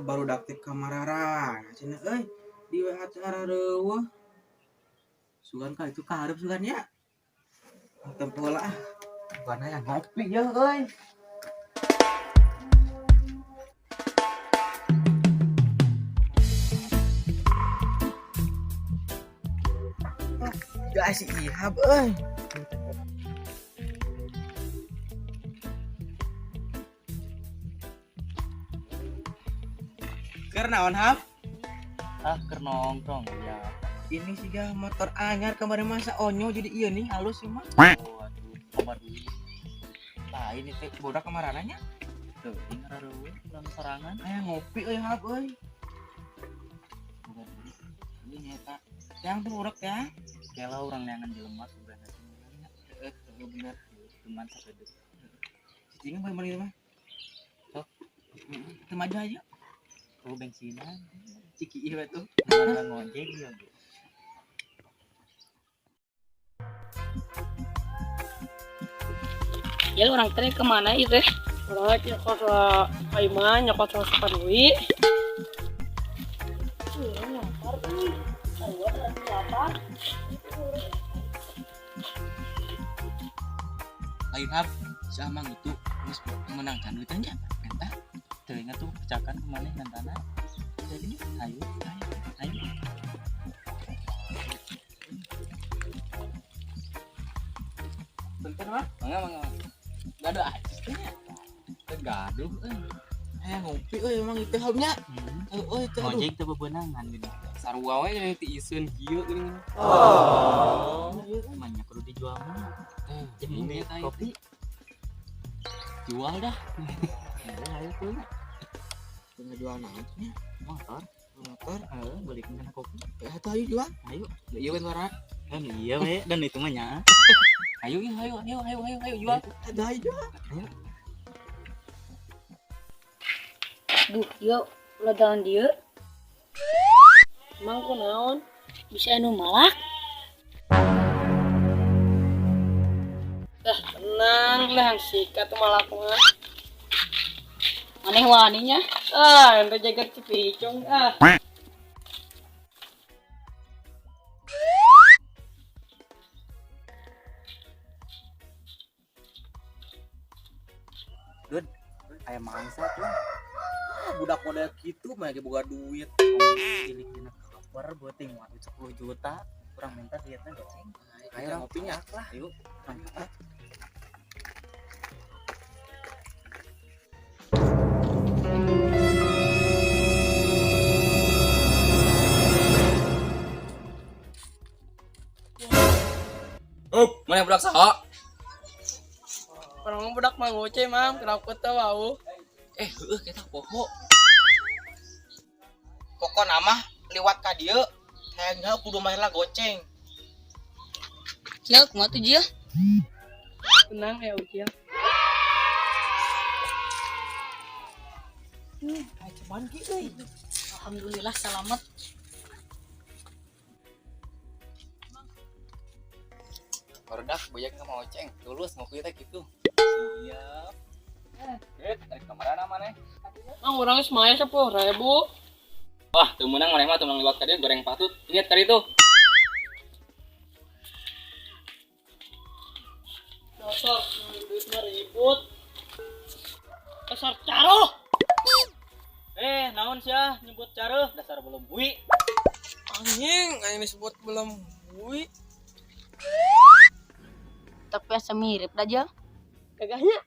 baru daktik kamarara cenah euy di WA cara reueuh sugan ka itu kaharep sugan ya tempo lah bukan aya ngopi ya euy gak si Ihab euy keur naon Hab Keur nongkrong ya. ini sih gak motor anyar kemarin masa onyo jadi iya nih halus sih mah Aduh, kabar dulu. nah ini teh bodak kemarananya Tuh, ini rareueuh ulang sorangan. aya ngopi euy Hab euy ini eta yang tuh urek ya Kela orang neangan jelema sudah semuanya. bener Cuman sakedeu. cicingnya bae meuli mah sok teu maju aja Tuh bensinan. ciki ieu tuh Mana ngojek ya. Ya orang teh kemana itu? Orang nyokot Aiman, nyokot Sepanui. lain Hab si Amang itu geus menangkan duitnya entah Teuing tuh pecakan kemana nantana. Jadi ayo. bentar mah Mangga. enggak ada asisnya gaduh aya ngopi euy emang itu Habnya euy itu Ngojek teu bebenangan gini. sarua we yang ti iseun kieu geuning Banyak kudu dijual mah. ini Kopi. jual dah Ayo tuh. ngejual naonnya Motor. motor Balik kena kopi. eta ayo jual Ayo. ieu kan suara Kan iya we dan itu mah nya. ayo jual ada ayo jual Duh, yuk, ulah daun dia. Emang kunaon? Bisa anu malak? Tenang lah, sikat malak mah. Aneh waninya. Ente jaga cepicong Dun aya mangsa tuh budak model gitu mah ge boga duit Pilih dina cover buat tinggal 10 juta. Kurang minta dietna goceng. ayo ngopinya lah Ayo. Mantap. mana budak saha Orang budak mah ngoceh, Mam. Kenapa tahu? heueuh kita poho pokok nama liwat ka dieu hayangnya kudu mah lah goceng Cia, kumaha tuh Cia? Tenang ya, Cia. ay cuman ki euy Alhamdulillah selamat. barudak banyak mau ceng tulus ngopi teh gitu Siap. dari kemana maneh Mang orangnya semaya 10.000. Wah, tuh menang maneh mah tuh lewat ka dieu goreng patut. Lihat tadi tuh. Dasar duit mah ribut. Dasar caro. Naon sia nyebut careuh dasar belum bui. Anjing, ini disebut belum bui. Tapi asa mirip aja. Kagaknya.